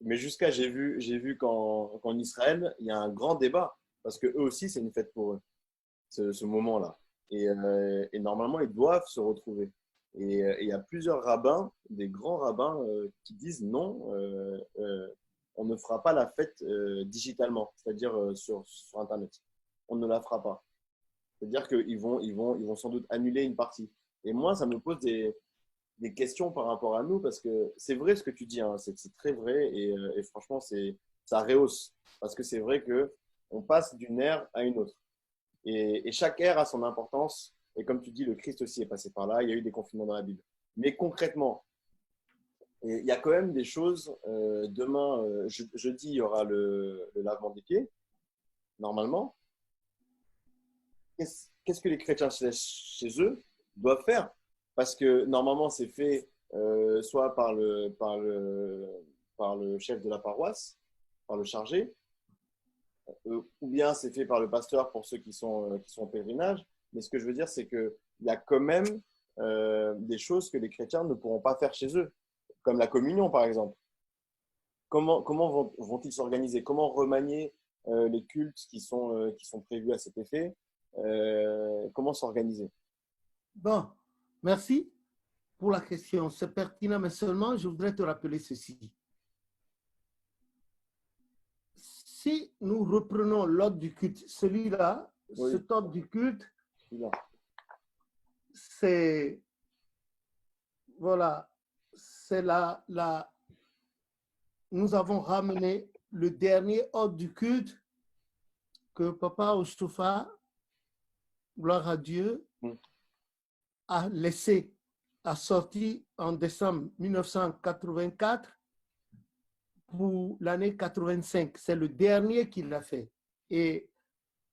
Mais jusqu'à, j'ai vu qu'en Israël, il y a un grand débat, parce que eux aussi, c'est une fête pour eux, ce moment-là. Et normalement, ils doivent se retrouver. Et il y a plusieurs rabbins, des grands rabbins, qui disent non, on ne fera pas la fête digitalement, c'est-à-dire sur Internet. On ne la fera pas. C'est-à-dire ils vont sans doute annuler une partie. Et moi, ça me pose des questions par rapport à nous, parce que c'est vrai ce que tu dis, hein, c'est très vrai, et franchement, ça rehausse. Parce que c'est vrai que on passe d'une ère à une autre. Et chaque ère a son importance. Et comme tu dis, le Christ aussi est passé par là. Il y a eu des confinements dans la Bible. Mais concrètement, il y a quand même des choses. Demain, jeudi, il y aura le lavement des pieds, normalement. Qu'est-ce que les chrétiens chez eux doivent faire? Parce que normalement, c'est fait soit par le chef de la paroisse, par le chargé, ou bien c'est fait par le pasteur pour ceux qui sont au pèlerinage. Mais ce que je veux dire, c'est qu'il y a quand même des choses que les chrétiens ne pourront pas faire chez eux, comme la communion, par exemple. Comment vont-ils s'organiser? Comment remanier les cultes qui sont prévus à cet effet? Comment s'organiser? Bon, merci pour la question. C'est pertinent, mais seulement je voudrais te rappeler ceci. Si nous reprenons l'ordre du culte, celui-là, Oui, cet ordre du culte, celui-là. c'est, voilà, c'est nous avons ramené le dernier ordre du culte que Papa Oustoufa, gloire à Dieu, Mm. a laissé, a sorti en décembre 1984 pour l'année 85. C'est le dernier qu'il a fait. Et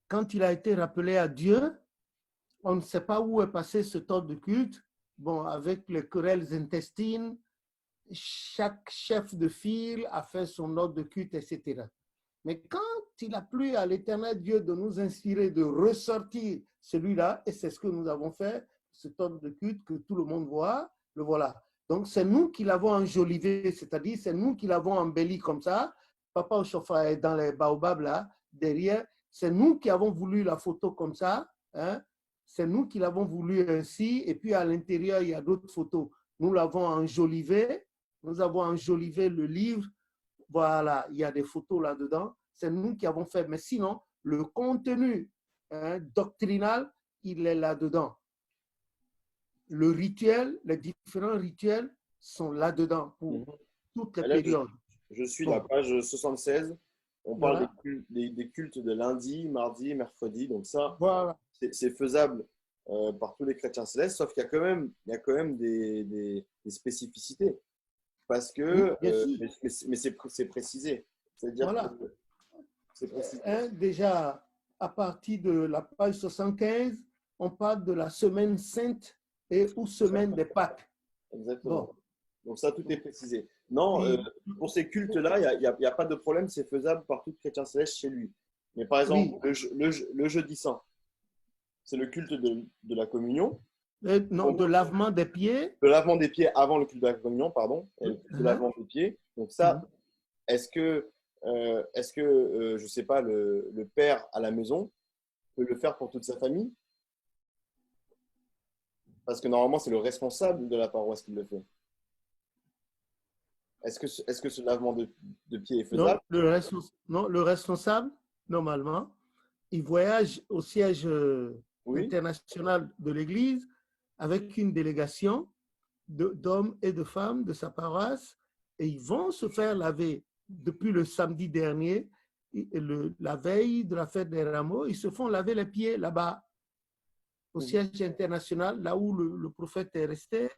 quand il a été rappelé à Dieu, on ne sait pas où est passé ce temps de culte. Bon, avec les querelles intestines, chaque chef de file a fait son ordre de culte, etc. Mais quand il a plu à l'Éternel Dieu de nous inspirer de ressortir celui-là, et c'est ce que nous avons fait, cet ordre de culte que tout le monde voit, le voilà. Donc c'est nous qui l'avons enjolivé, c'est-à-dire c'est nous qui l'avons embelli comme ça. Papa Ochofa est dans les baobabs là, derrière. C'est nous qui avons voulu la photo comme ça. Hein? C'est nous qui l'avons voulu ainsi. Et puis à l'intérieur, il y a d'autres photos. Nous l'avons enjolivé. Nous avons enjolivé le livre. Voilà, il y a des photos là-dedans. C'est nous qui avons fait. Mais sinon, le contenu doctrinal, il est là-dedans. Le rituel, les différents rituels sont là-dedans pour Mhm. toutes les Et là, périodes. je suis la Bon, page 76. On parle voilà. des cultes de lundi, mardi, mercredi. Donc ça, Voilà. c'est faisable par tous les chrétiens célestes, sauf qu'il y a quand même, il y a quand même des spécificités. Parce Oui, que, bien sûr. mais c'est précisé. C'est-à-dire que Voilà. c'est précisé. Déjà, à partir de la page 75, on parle de la semaine sainte et ou semaine des Pâques. Exactement. Bon, Donc ça, tout est précisé. Non, puis, pour ces cultes-là, il y a pas de problème, c'est faisable par tout chrétien céleste chez lui. Mais par exemple, oui, le jeudi saint, c'est le culte de la communion. non, Donc, de lavement des pieds. le lavement des pieds avant le culte de la communion, pardon, et le culte de Hein? lavement des pieds. Donc ça, est-ce que je sais pas, le père à la maison peut le faire pour toute sa famille? Parce que normalement, c'est le responsable de la paroisse qui le fait. Est-ce que ce lavement de pieds est Non, faisable? non, le responsable, normalement, il voyage au siège Oui. international de l'Église avec une délégation d'hommes et de femmes de sa paroisse et ils vont se faire laver depuis le samedi dernier, la veille de la fête des rameaux, ils se font laver les pieds là-bas au Mhm. siège international, là où le prophète est resté,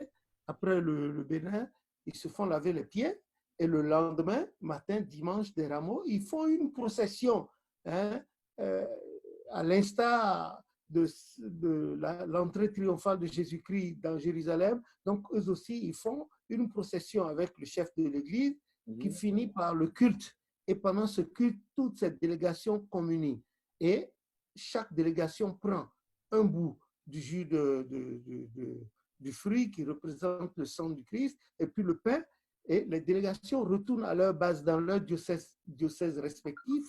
après le Bénin, ils se font laver les pieds et le lendemain, matin, dimanche des rameaux, ils font une procession, hein, euh, à l'instar de l'entrée triomphale de Jésus-Christ dans Jérusalem. Donc, eux aussi, ils font une procession avec le chef de l'Église qui Mhm. finit par le culte. Et pendant ce culte, toute cette délégation communie. Et chaque délégation prend un bout du jus du fruit qui représente le sang du Christ, et puis le pain, et les délégations retournent à leur base dans leur diocèse respectif,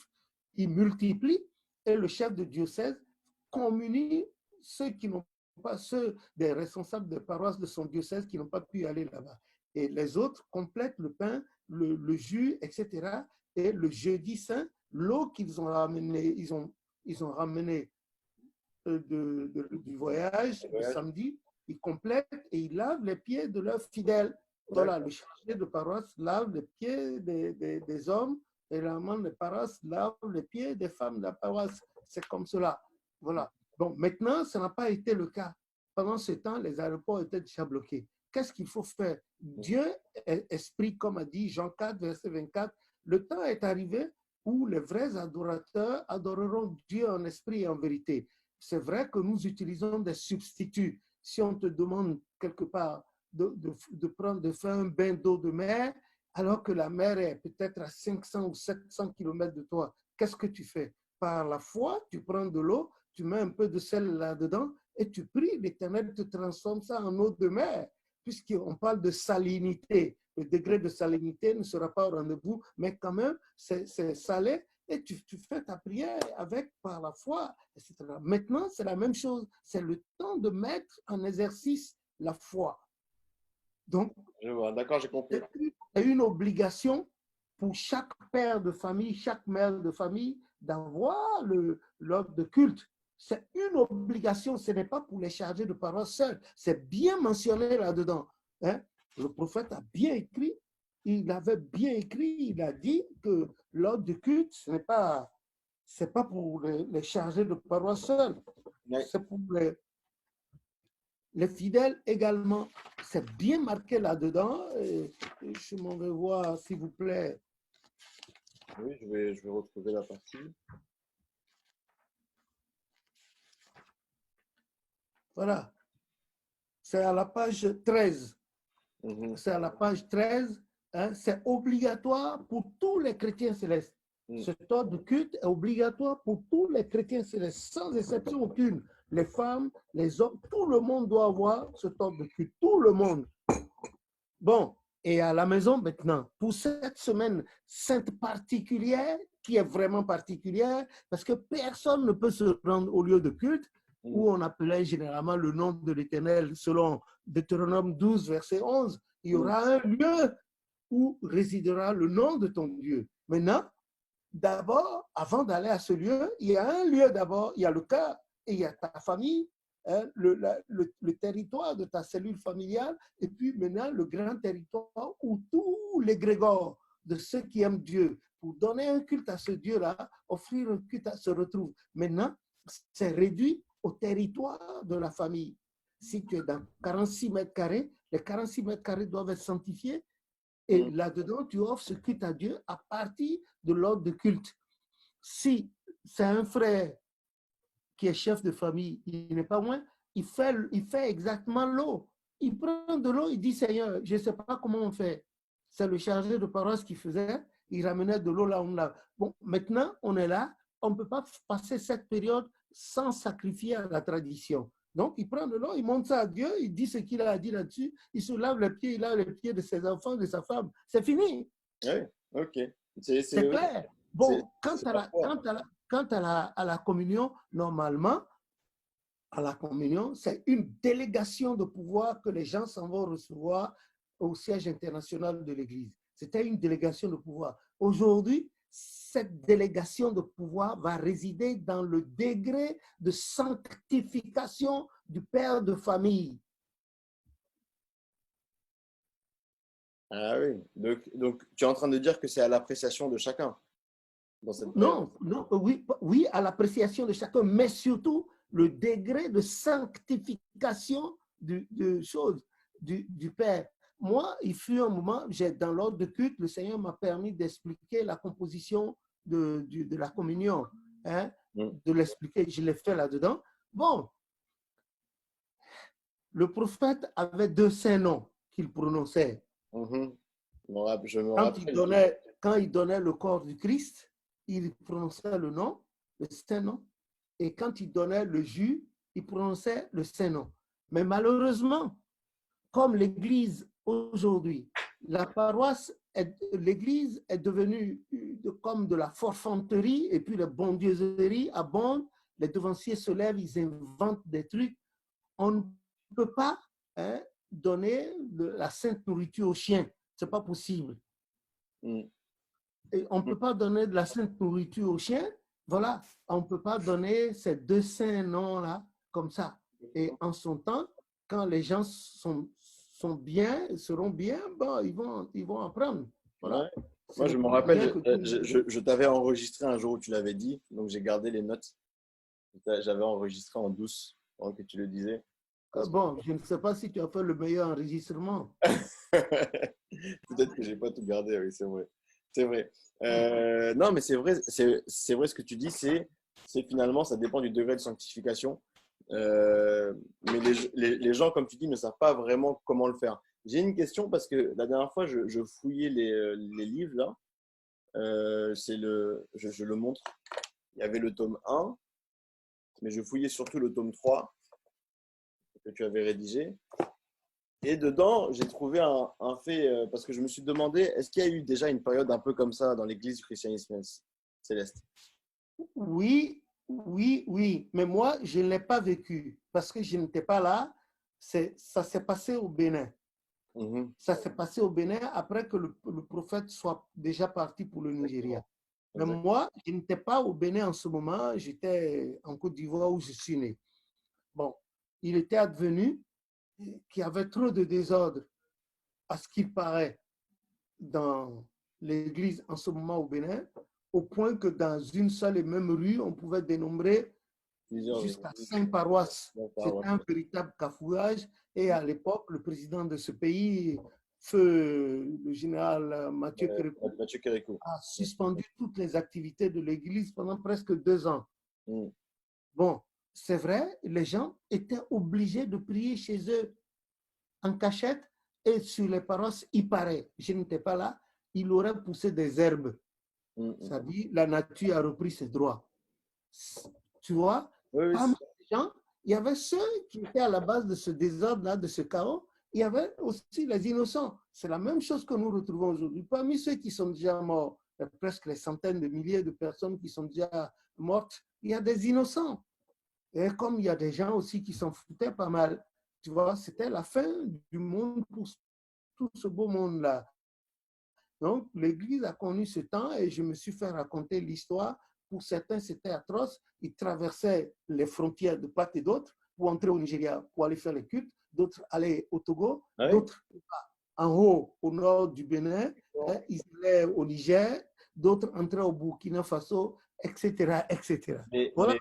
ils multiplient et le chef de diocèse communie ceux qui n'ont pas, ceux des responsables de paroisse de son diocèse qui n'ont pas pu aller là-bas. Et les autres complètent le pain, le jus, etc. Et le jeudi saint, l'eau qu'ils ont ramenée, ils ont ramené du voyage le samedi, ils complètent et ils lavent les pieds de leurs fidèles. Voilà, le chargé de paroisse lave les pieds des hommes et l'amant de paroisse lave les pieds des femmes de la paroisse. C'est comme cela. Voilà. Bon, maintenant, ça n'a pas été le cas. Pendant ce temps, les aéroports étaient déjà bloqués. Qu'est-ce qu'il faut faire? Dieu est esprit, comme a dit Jean 4, verset 24. Le temps est arrivé où les vrais adorateurs adoreront Dieu en esprit et en vérité. C'est vrai que nous utilisons des substituts. Si on te demande quelque part de faire un bain d'eau de mer, alors que la mer est peut-être à 500 ou 700 km de toi, qu'est-ce que tu fais? Par la foi, tu prends de l'eau, tu mets un peu de sel là-dedans et tu pries, l'Éternel te transforme ça en eau de mer, puisqu'on parle de salinité. Le degré de salinité ne sera pas au rendez-vous, mais quand même, c'est salé et tu fais ta prière avec, par la foi, etc. Maintenant, c'est la même chose. C'est le temps de mettre en exercice la foi. Donc, d'accord, j'ai compris. C'est une obligation pour chaque père de famille, chaque mère de famille, d'avoir l'ordre de culte. C'est une obligation, ce n'est pas pour les chargés de parole seuls. C'est bien mentionné là-dedans. Hein? Le prophète a bien écrit, il avait bien écrit, il a dit que l'ordre de culte, ce n'est pas, pour les chargés de parole seuls. C'est pour les fidèles également. C'est bien marqué là-dedans. Je m'en vais voir, s'il vous plaît. Oui, je vais retrouver la partie. Voilà. C'est à la page 13. C'est à la page 13. Hein, c'est obligatoire pour tous les chrétiens célestes. Cet ordre de culte est obligatoire pour tous les chrétiens célestes, sans exception aucune. Les femmes, les hommes, tout le monde doit avoir cet ordre de culte. Tout le monde. Bon, et à la maison maintenant, pour cette semaine sainte particulière, qui est vraiment particulière, parce que personne ne peut se rendre au lieu de culte, où on appelait généralement le nom de l'Éternel, selon Deutéronome 12, verset 11, il y aura un lieu où résidera le nom de ton Dieu. Maintenant, d'abord, avant d'aller à ce lieu, il y a un lieu d'abord, il y a le cœur et il y a ta famille, hein, le territoire de ta cellule familiale, et puis maintenant le grand territoire où tous les grégores de ceux qui aiment Dieu, pour donner un culte à ce Dieu-là, offrir un culte, se retrouvent. Maintenant, c'est réduit au territoire de la famille. Si tu es dans 46 mètres carrés, les 46 mètres carrés doivent être sanctifiés. Et là-dedans, tu offres ce culte à Dieu à partir de l'ordre de culte. Si c'est un frère qui est chef de famille, il n'est pas loin, il fait exactement l'eau. Il prend de l'eau, il dit, Seigneur, je ne sais pas comment on fait. C'est le chargé de paroisse qui faisait, il ramenait de l'eau là où on l'a. Bon, maintenant, on est là, on ne peut pas passer cette période sans sacrifier à la tradition. Donc, il prend de l'eau, il monte ça à Dieu, il dit ce qu'il a dit là-dessus, il se lave les pieds, il lave les pieds de ses enfants, de sa femme. C'est fini. Oui, ok. C'est clair. Bon, quant à la communion, normalement, à la communion, c'est une délégation de pouvoir que les gens s'en vont recevoir au siège international de l'Église. C'était une délégation de pouvoir. Aujourd'hui, cette délégation de pouvoir va résider dans le degré de sanctification du père de famille. Ah oui, donc tu es en train de dire que c'est à l'appréciation de chacun dans cette Non, oui, à l'appréciation de chacun, mais surtout le degré de sanctification du Père. Moi, il fut un moment, dans l'ordre de culte, le Seigneur m'a permis d'expliquer la composition de la communion, hein, de l'expliquer, je l'ai fait là-dedans. Bon, le prophète avait 2 saints noms qu'il prononçait. Je me rappelle. Quand il donnait le corps du Christ, il prononçait le nom, le saint nom, et quand il donnait le jus, il prononçait le saint nom. Mais malheureusement, comme l'Église aujourd'hui la paroisse, l'église est devenue comme de la forfanterie et puis la bondieuserie abonde. Les devanciers se lèvent, ils inventent des trucs. On ne peut pas donner la sainte nourriture aux chiens. Ce n'est pas possible. Et on ne peut pas donner de la sainte nourriture aux chiens. Voilà, on ne peut pas donner ces deux saints noms-là comme ça. Et en son temps, quand les gens sont bien, seront bien, bon, ils vont apprendre. Voilà. Ouais. Moi, je me rappelle, je t'avais enregistré un jour où tu l'avais dit, donc j'ai gardé les notes. J'avais enregistré en douce pendant que tu le disais. Bon, je ne sais pas si tu as fait le meilleur enregistrement. Peut-être que je n'ai pas tout gardé, oui, c'est vrai. C'est vrai. Non, mais c'est vrai ce que tu dis, c'est finalement, ça dépend du degré de sanctification. Mais les gens, comme tu dis, ne savent pas vraiment comment le faire. J'ai une question parce que la dernière fois, je fouillais les livres là. Je le montre. Il y avait le tome 1, mais je fouillais surtout le tome 3 que tu avais rédigé. Et dedans, j'ai trouvé un fait, parce que je me suis demandé, est-ce qu'il y a eu déjà une période un peu comme ça dans l'église du christianisme céleste? Oui, oui, oui. Mais moi, je ne l'ai pas vécu parce que je n'étais pas là. Ça s'est passé au Bénin. Ça s'est passé au Bénin après que le prophète soit déjà parti pour le Nigeria. Mais moi, je n'étais pas au Bénin en ce moment. J'étais en Côte d'Ivoire où je suis né. Bon, il était advenu qu'il y avait trop de désordre, à ce qu'il paraît, dans l'église en ce moment au Bénin, au point que dans une seule et même rue, on pouvait dénombrer jusqu'à 5 paroisses. C'était un véritable cafouillage. Et à l'époque, le président de ce pays, feu le général Mathieu Kérékou, a suspendu toutes les activités de l'église pendant presque 2 ans. Bon, c'est vrai, les gens étaient obligés de prier chez eux en cachette et sur les paroisses, il paraît, je n'étais pas là, il aurait poussé des herbes. Ça dit, la nature a repris ses droits. Tu vois, parmi les gens, il y avait ceux qui étaient à la base de ce désordre-là, de ce chaos, il y avait aussi les innocents. C'est la même chose que nous retrouvons aujourd'hui. Parmi ceux qui sont déjà morts, il y a presque les centaines de milliers de personnes qui sont déjà mortes, il y a des innocents. Et comme il y a des gens aussi qui s'en foutaient pas mal, tu vois, c'était la fin du monde pour tout ce beau monde-là. Donc, l'Église a connu ce temps et je me suis fait raconter l'histoire. Pour certains, c'était atroce. Ils traversaient les frontières de part et d'autre pour entrer au Nigeria, pour aller faire les cultes. D'autres allaient au Togo, d'autres en haut, au nord du Bénin. Ils allaient au Niger, d'autres entraient au Burkina Faso, etc., etc. Voilà.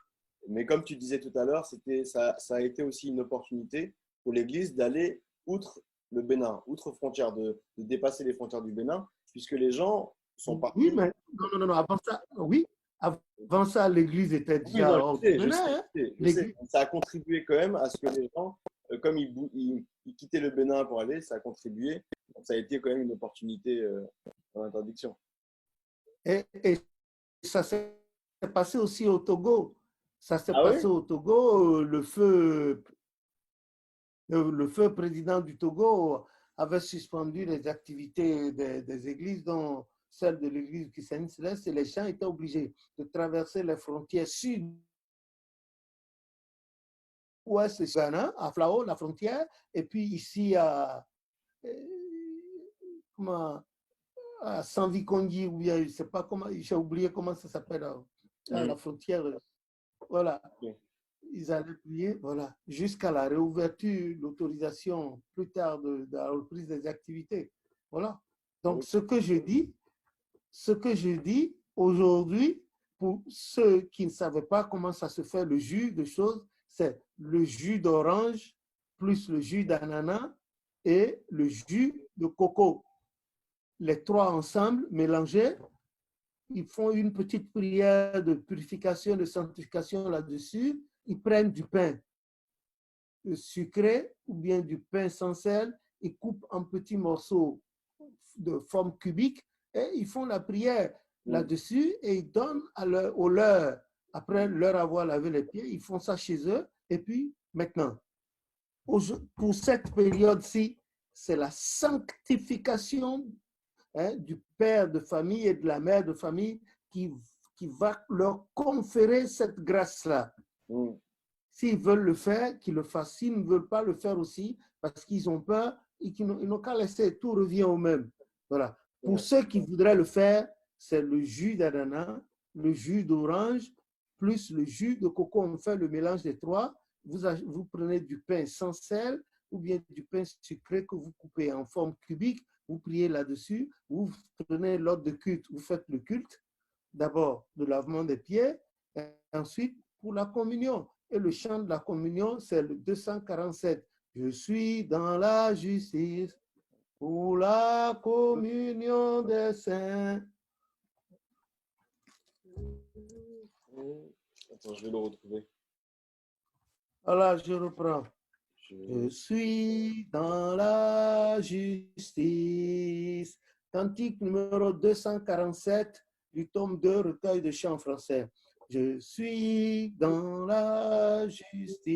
Mais comme tu disais tout à l'heure, ça a été aussi une opportunité pour l'Église d'aller outre le Bénin, outre frontières, de dépasser les frontières du Bénin, puisque les gens sont partis. Oui, mais non, avant ça, oui. Avant ça, l'Église était déjà hors du Bénin. Je sais. Ça a contribué quand même à ce que les gens, comme ils quittaient le Bénin pour aller, ça a contribué. Donc, ça a été quand même une opportunité dans l'interdiction. Et ça s'est passé aussi au Togo. Ça s'est passé au Togo. Le feu président du Togo avait suspendu les activités des églises, dont celle de l'église chrétienne céleste, et les gens étaient obligés de traverser les frontières sud. Ouest, c'est Ghana, à Flao, la frontière, et puis ici à Sanvikondi, ou bien, je ne sais pas comment, j'ai oublié comment ça s'appelle, à la frontière. Voilà. Ils allaient prier, voilà, jusqu'à la réouverture, l'autorisation plus tard de la reprise des activités. Voilà. Donc, ce que je dis aujourd'hui, pour ceux qui ne savaient pas comment ça se fait, le jus de choses, c'est le jus d'orange plus le jus d'ananas et le jus de coco. Les trois ensemble, mélangés, ils font une petite prière de purification, de sanctification là-dessus. Ils prennent du pain sucré ou bien du pain sans sel, ils coupent en petits morceaux de forme cubique et ils font la prière là-dessus et ils donnent au leur, après leur avoir lavé les pieds, ils font ça chez eux. Et puis maintenant, pour cette période-ci, c'est la sanctification du père de famille et de la mère de famille qui va leur conférer cette grâce-là. S'ils veulent le faire, qu'ils le fassent. S'ils ne veulent pas le faire aussi, parce qu'ils ont peur et qu'ils n'ont qu'à laisser, tout revient au même. Voilà. Pour ceux qui voudraient le faire, c'est le jus d'ananas, le jus d'orange, plus le jus de coco. On fait le mélange des trois. Vous prenez du pain sans sel ou bien du pain sucré que vous coupez en forme cubique. Vous priez là-dessus. Vous prenez l'ordre de culte. Vous faites le culte. D'abord, le lavement des pieds. Et ensuite, pour la communion. Et le chant de la communion, c'est le 247. Je suis dans la justice pour la communion des saints. Attends, je vais le retrouver. Voilà, je reprends. Je suis dans la justice. Cantique numéro 247 du tome 2, recueil de chants français. Je suis dans la justice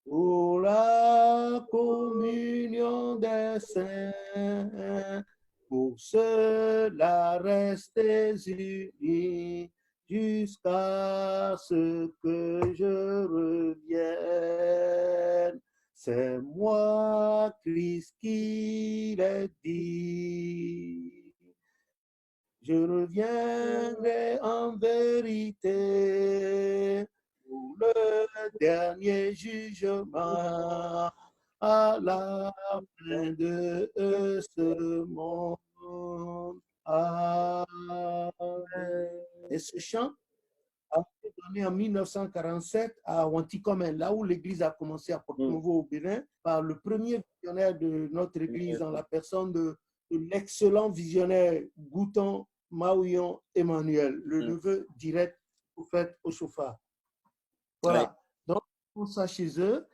pour la communion des saints. Pour cela, restez unis jusqu'à ce que je revienne. C'est moi, Christ, qui l'ai dit. Je reviendrai en vérité pour le dernier jugement à la fin de ce monde. Amen. Et ce chant a été donné en 1947 à Wanticomen, là où l'Église a commencé à porter nouveau au Bénin, par le premier visionnaire de notre Église, en la personne de l'excellent visionnaire Gouton Maouillon Emmanuel, le neveu direct du prophète Oshofa. Voilà. Ouais. Donc, on ça chez eux,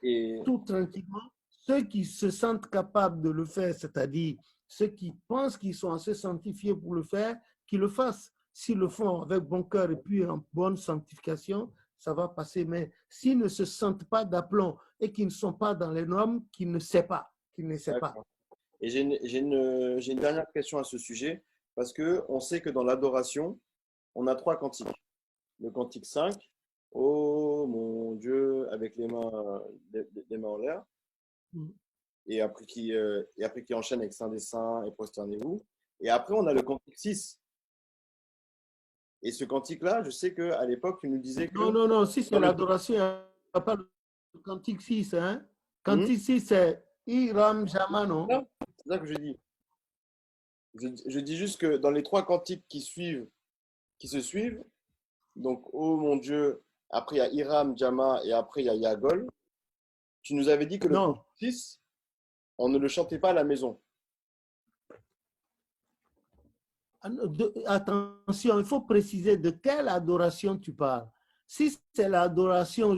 tout tranquillement. Ceux qui se sentent capables de le faire, c'est-à-dire ceux qui pensent qu'ils sont assez sanctifiés pour le faire, qu'ils le fassent. S'ils le font avec bon cœur et puis en bonne sanctification, ça va passer. Mais s'ils ne se sentent pas d'aplomb et qu'ils ne sont pas dans les normes, qu'ils ne savent pas. Qu'ils ne savent pas. Et j'ai une dernière question à ce sujet, parce qu'on sait que dans l'adoration, on a 3 cantiques. Le cantique 5, oh mon Dieu, avec les mains en l'air, et après qui enchaîne avec Saint des Saints et prosternez-vous. Et après, on a le cantique 6. Et ce cantique-là, je sais qu'à l'époque, tu nous disais que… Non, si c'est l'adoration, il n'y a pas le cantique 6. Hein? Cantique 6, c'est Iram Jama, non? C'est ça que je dis. Je dis juste que dans les 3 cantiques qui se suivent, donc oh mon Dieu, après il y a Iram, Jama et après il y a Yagol, tu nous avais dit que le cantique 6, on ne le chantait pas à la maison. Attention, il faut préciser de quelle adoration tu parles. Si c'est l'adoration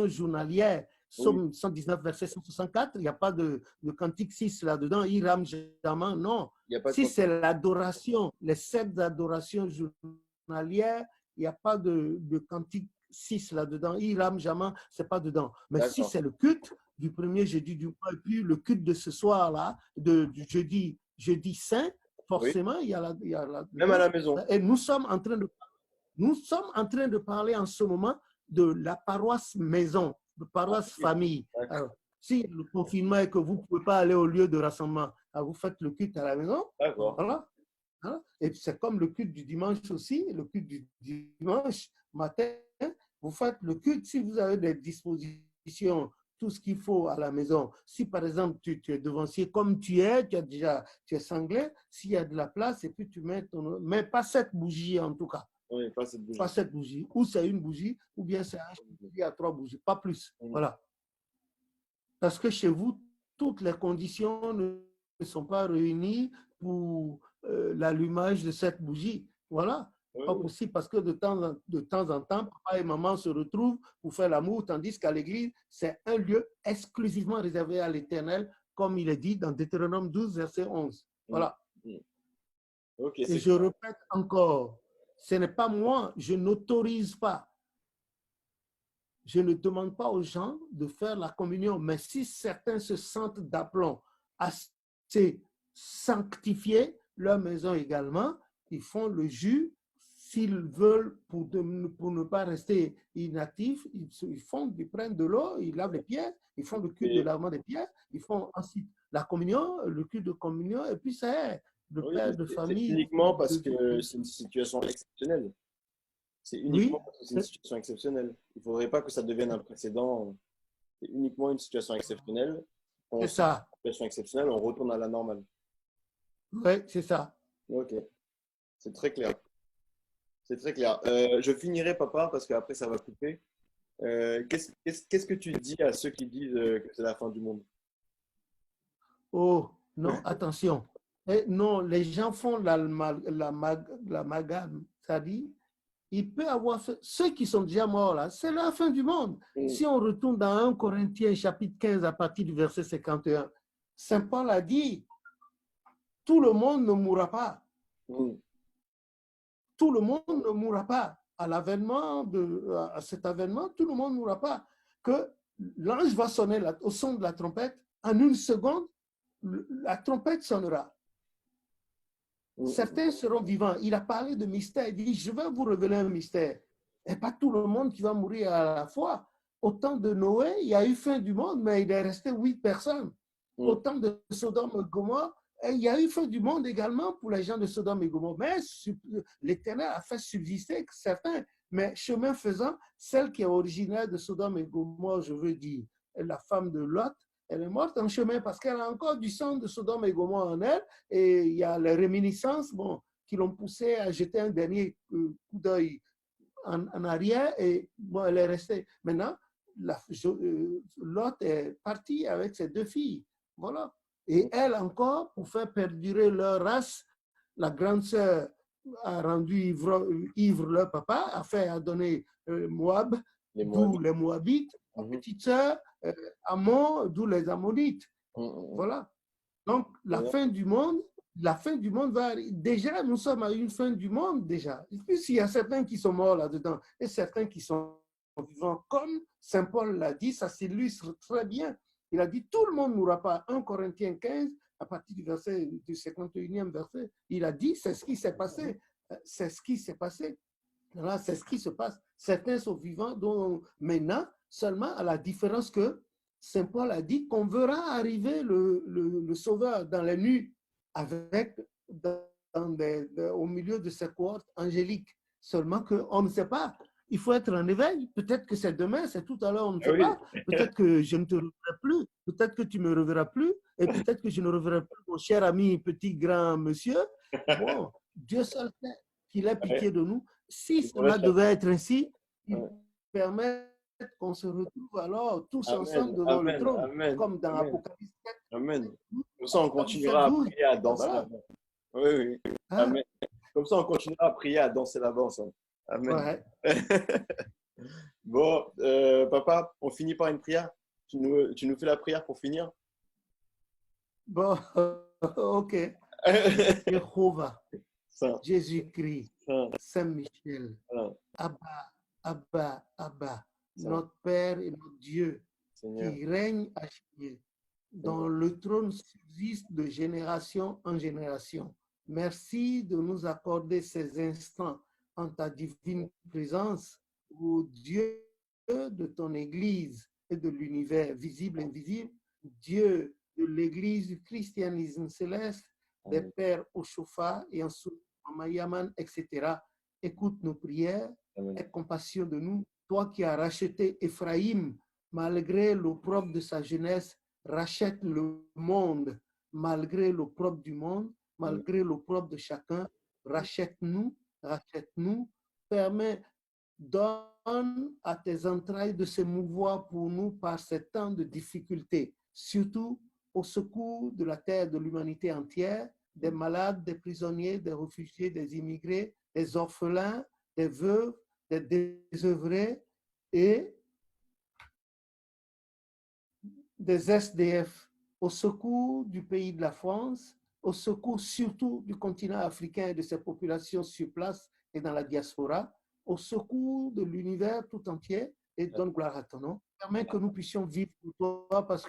journalière, Somme 119, verset 164, il n'y a pas de cantique 6 là-dedans, Iram Jama, non. Si c'est l'adoration, les 7 adorations journalières, il n'y a pas de cantique 6 là-dedans, Iram Jama, ce n'est pas dedans. Mais si c'est le culte du premier jeudi du mois et puis le culte de ce soir-là, du jeudi saint, forcément, il y a la… Même à la maison. Et nous sommes en train de parler en ce moment de la paroisse maison, de paroisse famille. Alors, si le confinement est que vous ne pouvez pas aller au lieu de rassemblement, alors vous faites le culte à la maison. Voilà. Et c'est comme le culte du dimanche aussi, le culte du dimanche matin, vous faites le culte si vous avez des dispositions, tout ce qu'il faut à la maison. Si par exemple tu es devancier comme tu es cinglé, s'il y a de la place et puis tu mets mais pas cette bougie en tout cas. Oui, pas cette bougie. Pas cette bougie. Ou c'est une bougie, ou bien c'est un bougie à 3 bougies, pas plus. Voilà. Parce que chez vous, toutes les conditions ne sont pas réunies pour l'allumage de cette bougie. Voilà. Pas possible parce que de temps en temps, papa et maman se retrouvent pour faire l'amour, tandis qu'à l'église, c'est un lieu exclusivement réservé à l'Éternel, comme il est dit dans Deutéronome 12, verset 11. Voilà. Et je répète encore, ce n'est pas moi, je n'autorise pas. je ne demande pas aux gens de faire la communion, mais si certains se sentent d'aplomb à se sanctifier leur maison également, ils font le jus. S'ils veulent, pour ne pas rester inactifs, ils prennent de l'eau, ils lavent les pieds, ils font le culte de Et, lavement des pieds, ils font ensuite la communion, le culte de communion, et puis ça est, le oui, père de c'est famille. uniquement parce que c'est une situation exceptionnelle. C'est uniquement Oui, parce que c'est une situation exceptionnelle. Il ne faudrait pas que ça devienne un précédent. C'est uniquement une situation exceptionnelle. Quand on c'est sort ça. d'une situation exceptionnelle, on retourne à la normale. Oui, c'est ça. Ok, c'est très clair. C'est très clair. Je finirai, papa, parce qu'après ça va couper. Qu'est-ce que tu dis à ceux qui disent que c'est la fin du monde? Oh, non, attention. Non, les gens font l'amalgame. C'est-à-dire, il peut avoir fait, ceux qui sont déjà morts là, c'est la fin du monde. Mm, Si on retourne dans 1 Corinthiens chapitre 15 à partir du verset 51, Saint Paul a dit, tout le monde ne mourra pas. mm, Tout le monde ne mourra pas. À cet avènement, tout le monde ne mourra pas. Que l'ange va sonner au son de la trompette, en une seconde, la trompette sonnera. mm, Certains seront vivants. Il a parlé de mystère. Il dit, je vais vous révéler un mystère. Et pas tout le monde qui va mourir à la fois. Au temps de Noé, il y a eu fin du monde, mais il est resté 8 personnes. Au mm. temps de Sodome et Gomorrhe, il y a eu fin du monde également pour les gens de Sodome et Gomorrhe. Mais l'Éternel a fait subsister certains. Mais chemin faisant, celle qui est originaire de Sodome et Gomorre, je veux dire, la femme de Lot, elle est morte en chemin parce qu'elle a encore du sang de Sodome et Gomorre en elle. Et il y a les réminiscences qui l'ont poussée à jeter un dernier coup d'œil en arrière. Et bon, elle est restée. Maintenant, Lot est partie avec ses 2 filles. Voilà. Et elle encore, pour faire perdurer leur race, la grande sœur a rendu ivre leur papa, a donné Moab, Les d'où Moabites. les Moabites. La Mhm. petite sœur, Ammon, d'où les Ammonites. Mm, mm, Voilà. Donc, mm. la fin du monde va arriver. Déjà, nous sommes à une fin du monde déjà. Et puis, il y a certains qui sont morts là-dedans et certains qui sont vivants. Comme Saint Paul l'a dit, ça s'illustre très bien. Il a dit, tout le monde ne mourra pas. 1 Corinthiens 15, à partir du 51e verset, il a dit, c'est ce qui s'est passé. C'est ce qui s'est passé. Là, c'est ce qui se passe. Certains sont vivants, dont maintenant, seulement à la différence que Saint Paul a dit qu'on verra arriver le Sauveur dans les nuits au milieu de ces cohortes angéliques. Seulement qu'on ne sait pas. Il faut être en éveil. Peut-être que c'est demain, c'est tout à l'heure, on ne Ah sait oui. pas. Peut-être que je ne te reverrai plus. Peut-être que tu ne me reverras plus. Et peut-être que je ne reverrai plus mon cher ami, petit grand monsieur. Bon, Dieu seul sait qu'il ait Ouais. pitié de nous. Si Il pourrait cela faire- devait être ainsi, il ouais. permet qu'on se retrouve alors tous ensemble Amen, devant le amen, trône, amen, comme dans amen, Apocalypse 7, amen. Comme ça, on Apocalypse continuera à 12. prier, à danser Voilà. là-bas. Oui, oui. Hein? Amen. Comme ça, on continuera à prier, à danser là-bas ensemble. Amen. Ouais. Bon, papa, on finit par une prière. Tu nous fais la prière pour finir? Bon, ok. Jéhovah, Saint, Jésus-Christ, Saint, Saint-Michel, Saint, Abba, Abba, Abba, Saint, notre Père et notre Dieu, Seigneur, qui règne à jamais, Seigneur. dont le trône subsiste de génération en génération. Merci de nous accorder ces instants en ta divine présence, ô Dieu de ton Église et de l'univers visible et invisible, Dieu de l'Église du christianisme céleste, des Amen. pères Oshofa et en Mayaman, etc. Écoute nos prières, Amen. aie compassion de nous, toi qui as racheté Éphraïm malgré l'opprobre de sa jeunesse, rachète le monde malgré l'opprobre du monde, Amen. malgré l'opprobre de chacun. Rachète-nous, rachète-nous, permets, donne à tes entrailles de se mouvoir pour nous par ces temps de difficulté, surtout au secours de la terre, de l'humanité entière, des malades, des prisonniers, des réfugiés, des immigrés, des orphelins, des veuves, des désœuvrés et des SDF, au secours du pays de la France, au secours surtout du continent africain et de ses populations sur place et dans la diaspora, au secours de l'univers tout entier et donne gloire à ton nom. Permets que nous puissions vivre pour toi parce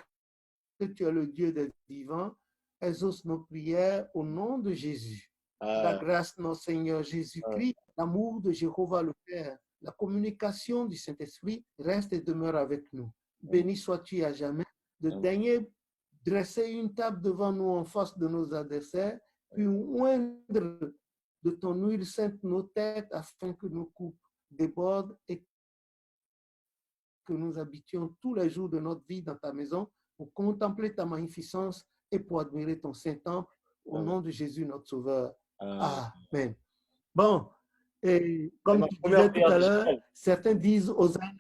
que tu es le Dieu des vivants. Exauce nos prières au nom de Jésus. La grâce de notre Seigneur Jésus-Christ, l'amour de Jéhovah le Père, la communication du Saint-Esprit reste et demeure avec nous. Béni sois-tu à jamais de daigner dresser une table devant nous en face de nos adversaires, puis oindre de ton huile sainte nos têtes afin que nos coupes débordent et que nous habitions tous les jours de notre vie dans ta maison pour contempler ta magnificence et pour admirer ton Saint-Temple au nom de Jésus notre Sauveur. Amen. Bon, et comme tu disais tout à l'heure, certains disent Hosanna,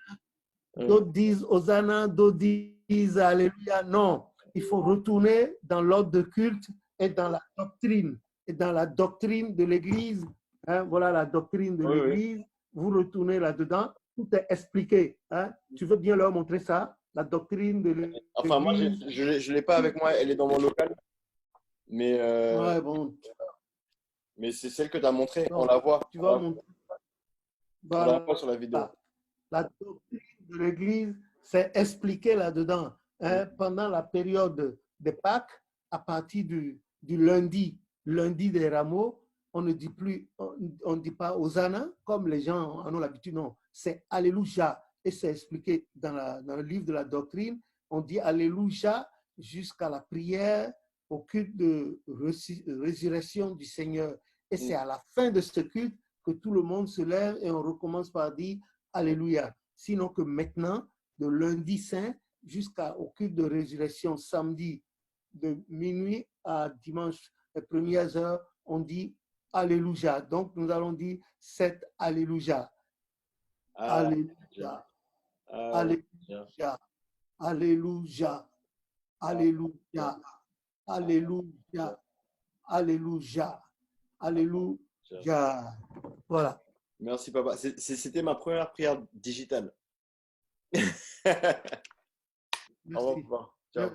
d'autres disent Hosanna, d'autres disent Alléluia. Non, il faut retourner dans l'ordre de culte et dans la doctrine. Et dans la doctrine de l'Église, hein, voilà la doctrine de l'Église, vous retournez là-dedans, tout est expliqué. Hein. Tu veux bien leur montrer ça, la doctrine de l'Église? Enfin, moi, je ne l'ai pas avec moi, elle est dans mon local. Mais, ouais, bon. Mais c'est celle que tu as montrée, Donc, on la voit. Tu vas montrer. On la voit sur la vidéo. La doctrine de l'Église, c'est expliqué là-dedans. Hein, pendant la période de Pâques, à partir du lundi des rameaux, on ne dit plus, on ne dit pas Hosanna, comme les gens en ont l'habitude, non, c'est Alléluia. Et c'est expliqué dans le livre de la doctrine, on dit Alléluia jusqu'à la prière au culte de résurrection du Seigneur. Et c'est à la fin de ce culte que tout le monde se lève et on recommence par dire Alléluia. Sinon que maintenant, de lundi saint jusqu'au culte de résurrection samedi de minuit à dimanche les premières heures, on dit Alléluia. Donc nous allons dire 7 Alléluia. Alléluia. Alléluia. Alléluia. Alléluia. Alléluia. Alléluia. Alléluia. Voilà. Merci, papa. C'était ma première prière digitale. Merci. Au revoir. Ciao.